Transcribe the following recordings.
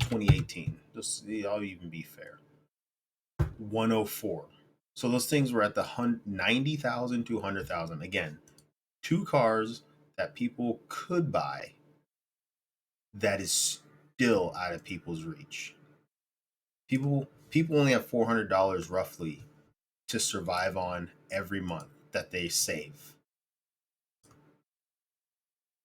2018. I'll even be fair. 104. So those things were at the 90,000 to 100,000. Again, two cars that people could buy that is still out of people's reach. People only have $400 roughly to survive on every month that they save.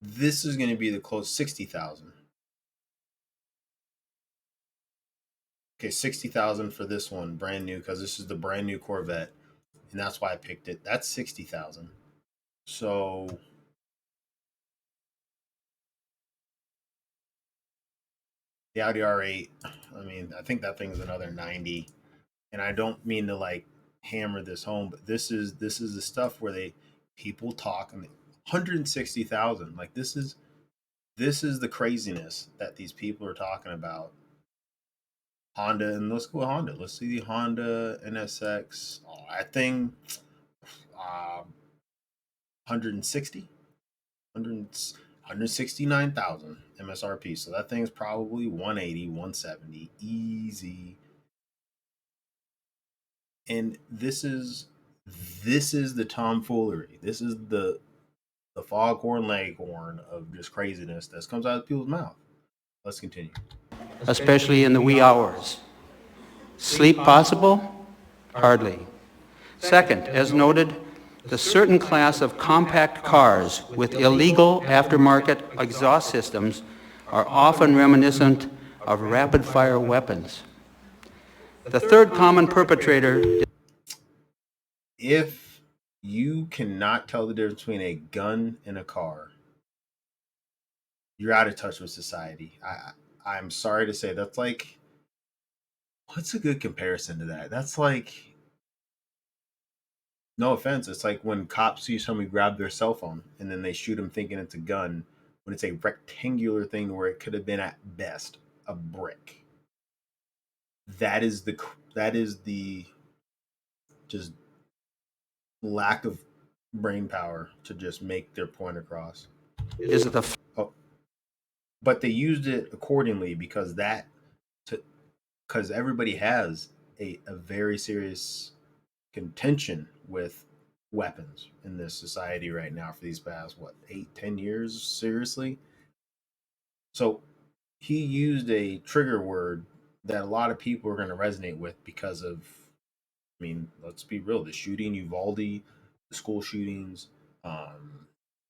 This is going to be the close 60,000. Okay, 60,000 for this one, brand new, because this is the brand new Corvette, and that's why I picked it. That's 60,000. So the Audi R8, I mean, I think that thing's another 90. And I don't mean to like hammer this home, but this is the stuff where people talk and 160,000. Like this is the craziness that these people are talking about. Honda, and let's go with Honda. Let's see the Honda NSX. Oh, that thing, 160, 169,000 MSRP. So that thing's probably 180, 170, easy. And this is the tomfoolery. This is the foghorn leghorn of just craziness that comes out of people's mouth. Let's continue. Especially in the wee hours. Sleep possible? Hardly. Second, as noted, the certain class of compact cars with illegal aftermarket exhaust systems are often reminiscent of rapid-fire weapons. The third common perpetrator... If you cannot tell the difference between a gun and a car, you're out of touch with society. I'm sorry to say, that's like, what's a good comparison to that? That's like, no offense, it's like when cops see somebody grab their cell phone and then they shoot them thinking it's a gun when it's a rectangular thing where it could have been at best a brick. That is the just lack of brain power to just make their point across. Is it the... But they used it accordingly because everybody has a very serious contention with weapons in this society right now for these past 8-10 years, seriously. So he used a trigger word that a lot of people are going to resonate with because of, I mean, let's be real, the shooting Uvalde, the school shootings,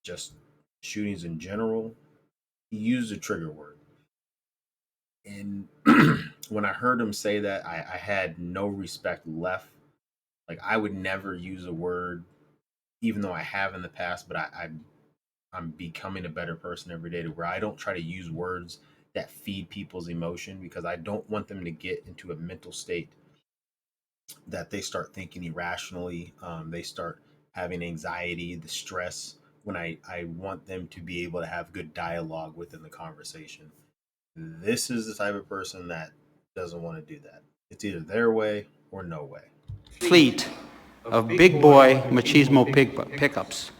just shootings in general. He used a trigger word. And when I heard him say that, I had no respect left. Like, I would never use a word, even though I have in the past, but I'm becoming a better person every day to where I don't try to use words that feed people's emotion because I don't want them to get into a mental state that they start thinking irrationally. They start having anxiety, the stress, when I want them to be able to have good dialogue within the conversation. This is the type of person that doesn't want to do that. It's either their way or no way. Fleet of big boy machismo pickups,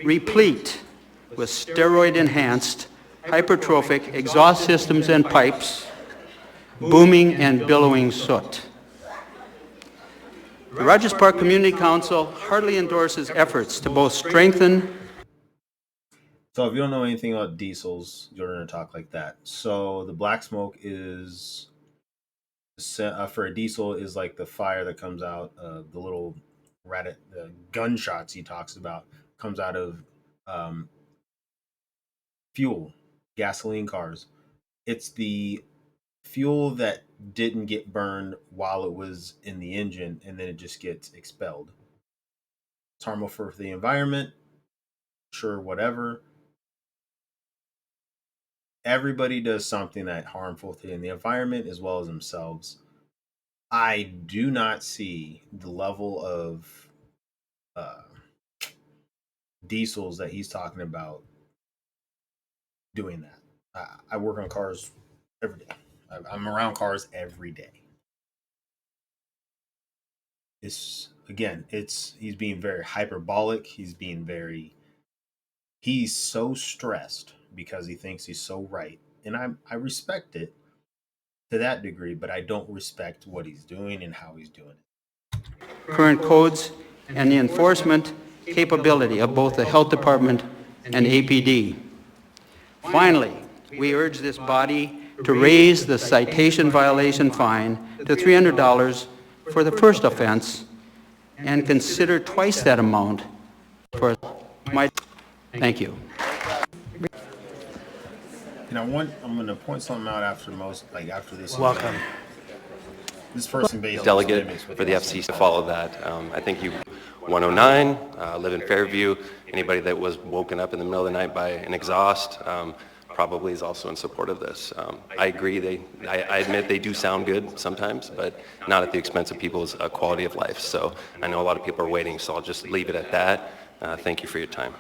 replete with steroid-enhanced, hypertrophic exhaust systems and pipes, booming and billowing soot. The Rogers Park Community Council heartily endorses efforts to both strengthen... So if you don't know anything about diesels, you're going to talk like that. So the black smoke is, for a diesel, is like the fire that comes out of the little the gunshots he talks about, comes out of fuel, gasoline cars. It's the fuel that didn't get burned while it was in the engine and then it just gets expelled. It's harmful for the environment, sure, whatever. Everybody does something that's harmful to the environment as well as themselves. I do not see the level of diesels that he's talking about doing that. I work on cars every day. I'm around cars every day. He's being very hyperbolic. He's so stressed because he thinks he's so right. And I respect it. to that degree, but I don't respect what he's doing and how he's doing it. current codes, and the enforcement capability of both the Health Department and APD. Finally, we urge this body to raise the citation violation fine to $300 for the first offense and consider twice that amount for my... Thank you. I'm going to point something out after this. Welcome. This person basically delegate for the FCC to follow that. I think you 109, live in Fairview. Anybody that was woken up in the middle of the night by an exhaust probably is also in support of this. I agree. I admit they do sound good sometimes, but not at the expense of people's quality of life. So I know a lot of people are waiting, so I'll just leave it at that. Thank you for your time.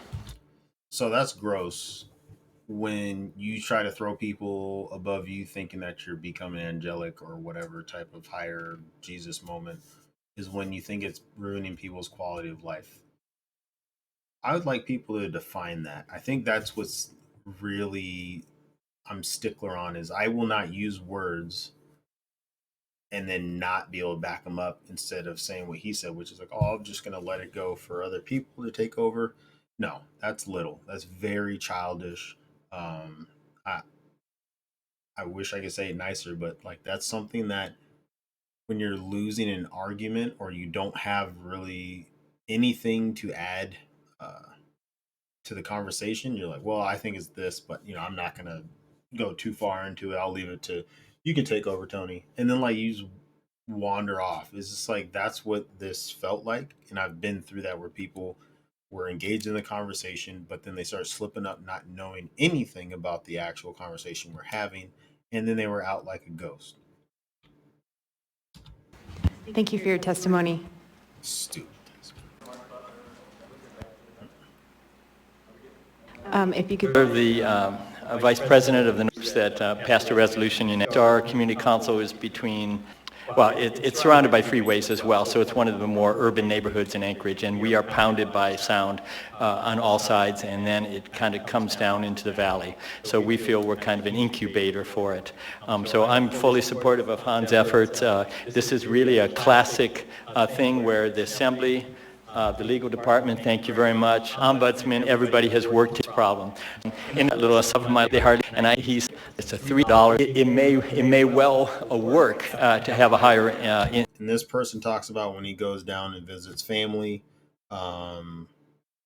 So that's gross. When you try to throw people above you thinking that you're becoming angelic or whatever type of higher Jesus moment is when you think it's ruining people's quality of life. I would like people to define that. I think that's what's really I'm stickler on is I will not use words and then not be able to back them up instead of saying what he said, which is like, oh, I'm just going to let it go for other people to take over. No, that's little. That's very childish. Um, I I wish I could say it nicer, but like that's something that when you're losing an argument or you don't have really anything to add uh, to the conversation, you're like, well, I think it's this, but I'm not gonna go too far into it. I'll leave it to you can take over, Tony, and then like you just wander off. It's just like that's what this felt like, and I've been through that where people were engaged in the conversation, but then they start slipping up, not knowing anything about the actual conversation we're having, and then they were out like a ghost. Thank you for your testimony. Stupid. If you could, The Vice President of the NORPS that passed a resolution. Our community council is between, well, it's surrounded by freeways as well, so it's one of the more urban neighborhoods in Anchorage, and we are pounded by sound on all sides, and then it kind of comes down into the valley. So we feel we're kind of an incubator for it. So I'm fully supportive of Han's efforts. This is really a classic thing where the Assembly, the legal department, thank you very much. Ombudsman, everybody has worked this problem. In a little stuff of my heart, and it's a $3. It may well work to have a higher. And this person talks about when he goes down and visits family,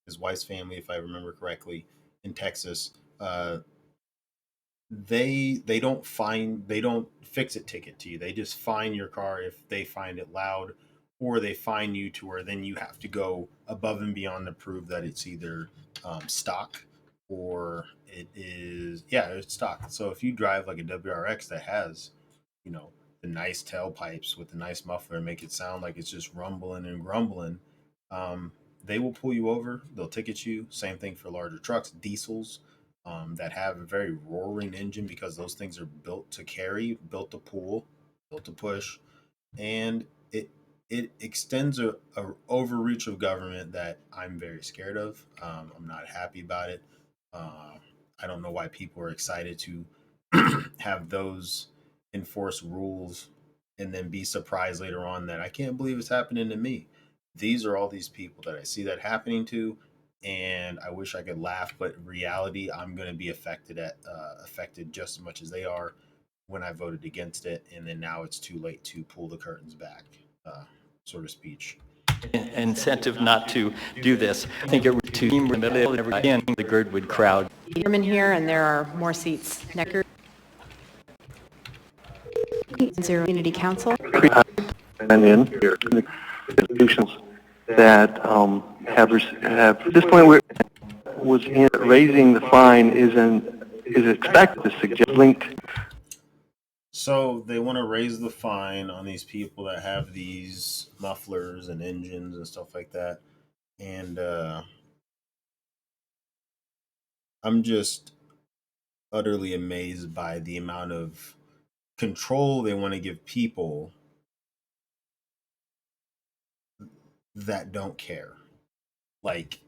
his wife's family, if I remember correctly, in Texas. They don't fix it ticket to you. They just fine your car if they find it loud, or they fine you to where then you have to go above and beyond to prove that it's either stock or it's stock. So if you drive like a WRX that has, the nice tailpipes with the nice muffler, make it sound like it's just rumbling and grumbling, they will pull you over. They'll ticket you. Same thing for larger trucks, diesels that have a very roaring engine because those things are built to carry, built to pull, built to push, and it extends a overreach of government that I'm very scared of. I'm not happy about it. I don't know why people are excited to have those enforce rules and then be surprised later on that I can't believe it's happening to me. These are all these people that I see that happening to, and I wish I could laugh, but in reality, I'm going to be affected just as much as they are when I voted against it, and then now it's too late to pull the curtains back. Sort of speech. Incentive not to do this. I think it would to in the middle of again the Girdwood crowd. Chairman here, and there are more seats. Necker. Zero Community Council. And in here, institutions that have at this point where was in raising the fine is expected to suggest linked. So they want to raise the fine on these people that have these mufflers and engines and stuff like that. And I'm just utterly amazed by the amount of control they want to give people that don't care. Like,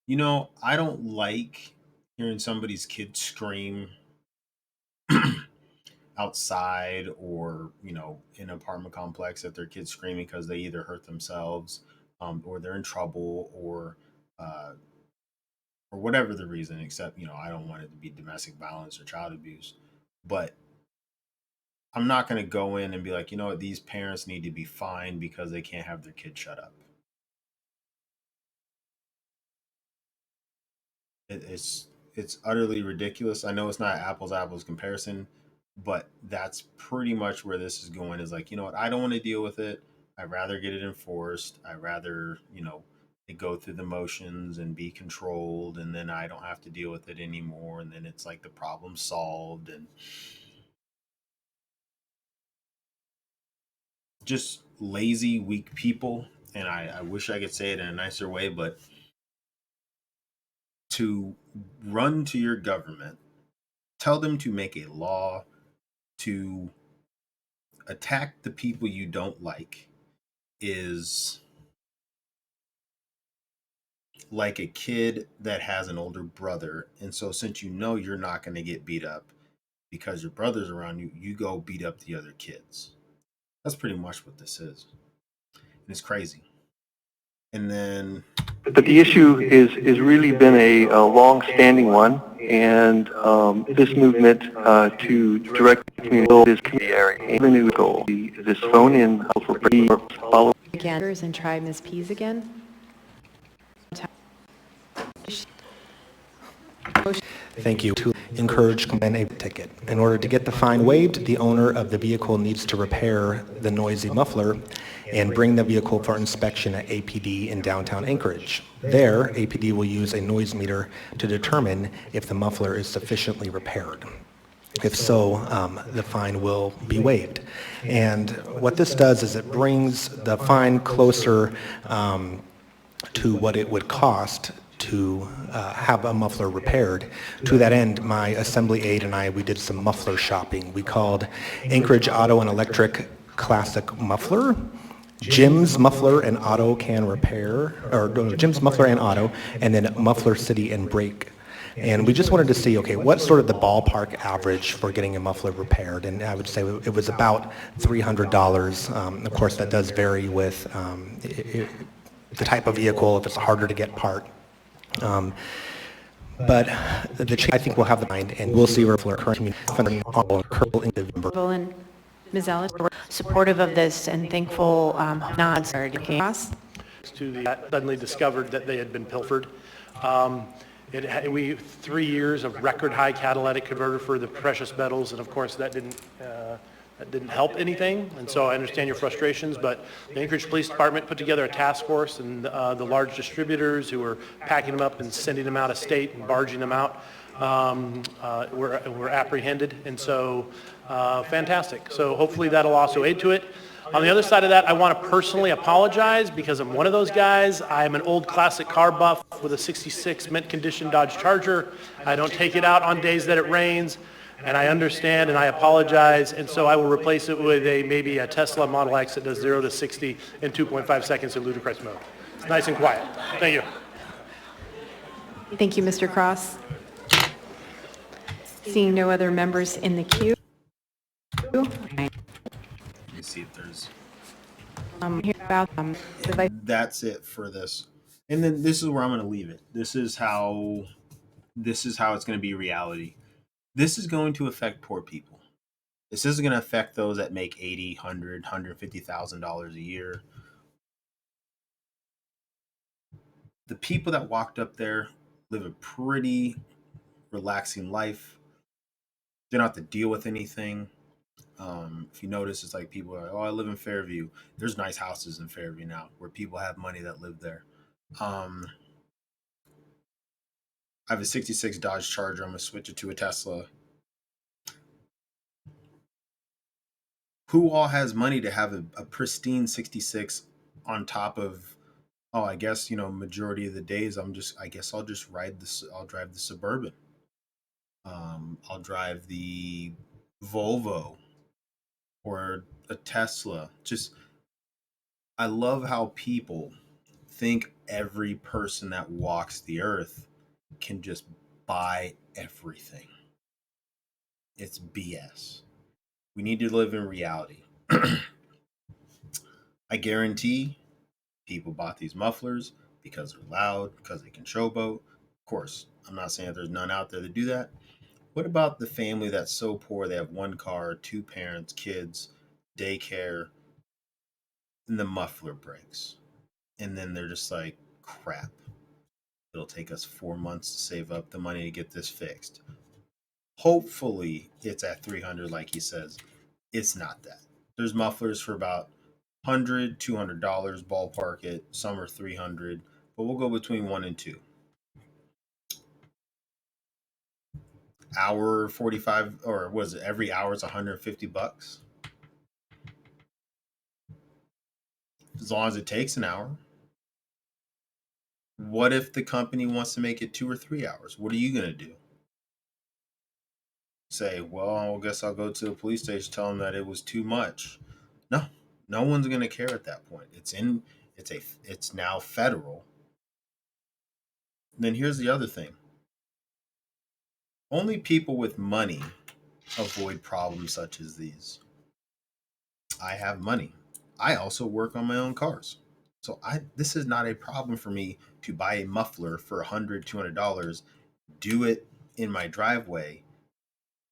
I don't like hearing somebody's kid scream outside or in an apartment complex that their kids screaming because they either hurt themselves, or they're in trouble, uh, or whatever the reason. Except I don't want it to be domestic violence or child abuse, but I'm not going to go in and be like, what, these parents need to be fined because they can't have their kid shut up. It's utterly ridiculous. I know it's not apples to apples comparison, but that's pretty much where this is going. Is like, what, I don't want to deal with it. I'd rather get it enforced. I'd rather it go through the motions and be controlled, and then I don't have to deal with it anymore, and then it's like the problem solved. And just lazy, weak people. And I wish I could say it in a nicer way, but to run to your government, tell them to make a law to attack the people you don't like is like a kid that has an older brother. And so since you're not going to get beat up because your brother's around you, you go beat up the other kids. That's pretty much what this is. And it's crazy. And then... But the issue is really been a long-standing one, and this movement to direct the community this community area. The new goal, this phone-in for follow. Again, and try Ms. Pease again. Thank you. To encourage a ticket. In order to get the fine waived, the owner of the vehicle needs to repair the noisy muffler and bring the vehicle for inspection at APD in downtown Anchorage. There, APD will use a noise meter to determine if the muffler is sufficiently repaired. If so, the fine will be waived. And what this does is it brings the fine closer to what it would cost to have a muffler repaired. To that end, my assembly aide and I, we did some muffler shopping. We called Anchorage Auto and Electric Classic Muffler, Jim's Muffler and Auto Can Repair, or no, Jim's Muffler and Auto, and then Muffler City and Brake. And we just wanted to see, okay, what's sort of the ballpark average for getting a muffler repaired? And I would say it was about $300. Of course, that does vary with the type of vehicle, if it's a harder to get part. But I think we'll have the mind, and we'll see where our current funding curl in November. Volland, Ms. Ellis, supportive of this and thankful nods. To the suddenly discovered that they had been pilfered. We 3 years of record high catalytic converter for the precious metals, and of course that didn't help anything. And so I understand your frustrations, but the Anchorage Police Department put together a task force, and the large distributors who were packing them up and sending them out of state and barging them out were apprehended. And so fantastic. So hopefully that'll also aid to it. On the other side of that, I want to personally apologize because I'm one of those guys. I'm an old classic car buff with a 66 mint condition Dodge Charger. I don't take it out on days that it rains, and I understand and I apologize, and so I will replace it with maybe a Tesla Model X that does 0 to 60 in 2.5 seconds in ludicrous mode. It's nice and quiet. Thank you. Thank you, Mr. Cross. Seeing no other members in the queue. Let me see if there's... Hear about the vice. That's it for this. And then this is where I'm going to leave it. This is how it's going to be reality. This is going to affect poor people. This isn't going to affect those that make $80,000, $100,000, $150,000 a year. The people that walked up there live a pretty relaxing life. They don't have to deal with anything. If you notice, it's like people are like, oh, I live in Fairview. There's nice houses in Fairview now where people have money that live there. I have a 66 Dodge Charger. I'm going to switch it to a Tesla. Who all has money to have a pristine 66 on top of, oh, I guess, majority of the days I'll just ride this. I'll drive the Suburban. I'll drive the Volvo or a Tesla. I love how people think every person that walks the earth can just buy everything. It's BS. We need to live in reality. I guarantee people bought these mufflers because they're loud, because they can showboat. Of course, I'm not saying that there's none out there that do that. What about the family that's so poor they have one car, two parents, kids, daycare, and the muffler breaks? And then they're just like, crap, it'll take us 4 months to save up the money to get this fixed. Hopefully, it's at 300, like he says. It's not that. There's mufflers for about $100, $200 ballpark it. Some are 300, but we'll go between 1 and 2. Hour 45, or was it every hour is $150? As long as it takes an hour. What if the company wants to make it 2 or 3 hours? What are you going to do? Say, well, I guess I'll go to the police station, tell them that it was too much. No, no one's going to care at that point. It's now federal. Then here's the other thing. Only people with money avoid problems such as these. I have money. I also work on my own cars. So this is not a problem for me to buy a muffler for $100, $200, do it in my driveway,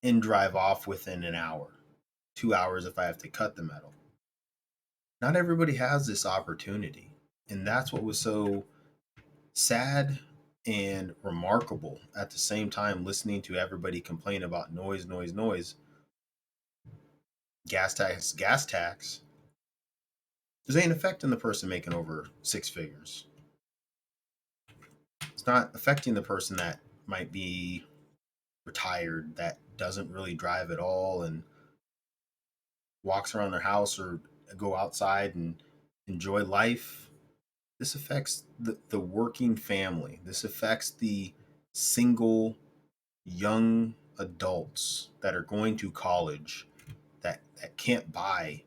and drive off within an hour, 2 hours if I have to cut the metal. Not everybody has this opportunity. And that's what was so sad and remarkable at the same time, listening to everybody complain about noise, noise, noise. Gas tax. This ain't affecting the person making over 6 figures. It's not affecting the person that might be retired, that doesn't really drive at all and walks around their house or go outside and enjoy life. This affects the working family. This affects the single young adults that are going to college that can't buy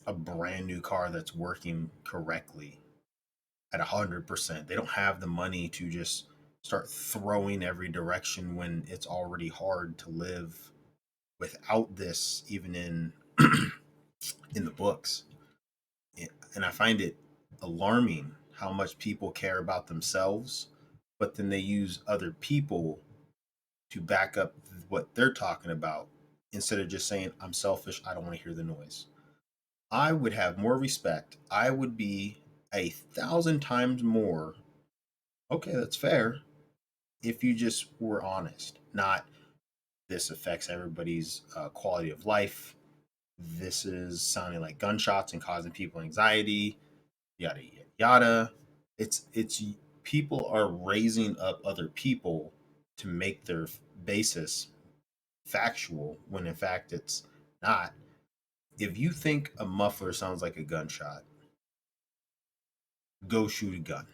a brand new car that's working correctly at 100%. They don't have the money to just start throwing every direction when it's already hard to live without this even in in the books. And I find it alarming how much people care about themselves, but then they use other people to back up what they're talking about instead of just saying, I'm selfish, I don't want to hear the noise. I would have more respect. I would be 1,000 times more, okay, that's fair, if you just were honest, not this affects everybody's quality of life. This is sounding like gunshots and causing people anxiety, yada, yada, yada. It's people are raising up other people to make their basis factual when in fact it's not. If you think a muffler sounds like a gunshot, go shoot a gun.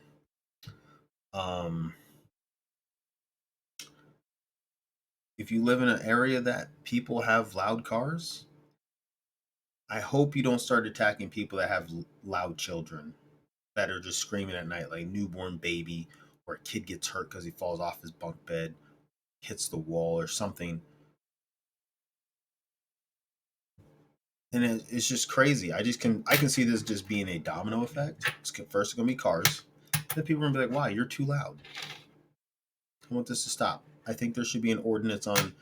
If you live in an area that people have loud cars, I hope you don't start attacking people that have loud children that are just screaming at night, like a newborn baby, or a kid gets hurt because he falls off his bunk bed, hits the wall or something. And it's just crazy. I can see this just being a domino effect. First, it's gonna be cars. Then people are gonna be like, "Why? You're too loud. I want this to stop." I think there should be an ordinance on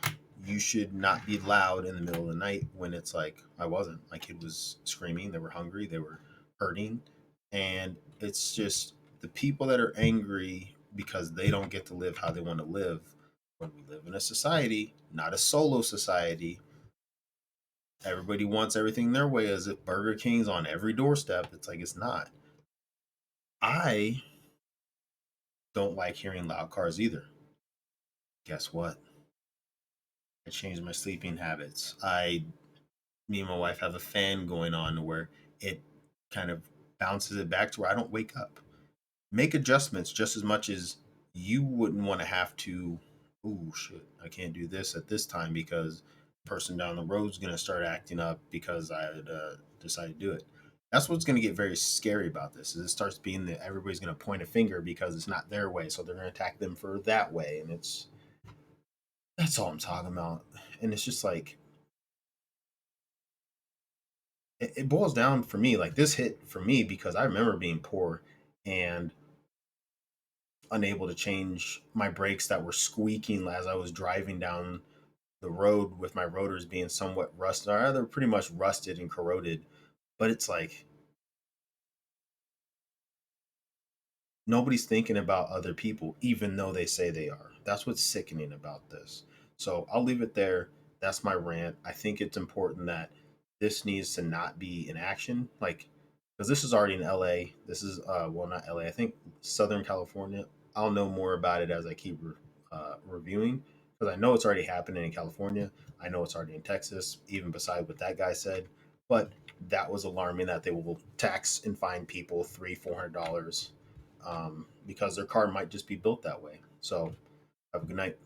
you should not be loud in the middle of the night when it's like I wasn't. My kid was screaming. They were hungry. They were hurting, and it's just the people that are angry because they don't get to live how they want to live. When we live in a society, not a solo society, everybody wants everything their way as if Burger King's on every doorstep. It's like it's not. I don't like hearing loud cars either. Guess what? I changed my sleeping habits. Me and my wife have a fan going on where it kind of bounces it back to where I don't wake up. Make adjustments just as much as you wouldn't want to have to, oh shit, I can't do this at this time because the person down the road is going to start acting up because I decided to do it. That's what's going to get very scary about this is it starts being that everybody's going to point a finger because it's not their way. So they're going to attack them for that way. And that's all I'm talking about. And it's just like, it boils down for me, like this hit for me because I remember being poor and unable to change my brakes that were squeaking as I was driving down the road with my rotors being somewhat rusted, or they're pretty much rusted and corroded. But it's like nobody's thinking about other people, even though they say they are. That's what's sickening about this. So I'll leave it there. That's my rant. I think it's important that this needs to not be in action, like because this is already in LA. This is well, not LA. I think Southern California. I'll know more about it as I keep reviewing because I know it's already happening in California. I know it's already in Texas, even beside what that guy said. But that was alarming that they will tax and fine people $300-400 because their car might just be built that way. So have a good night.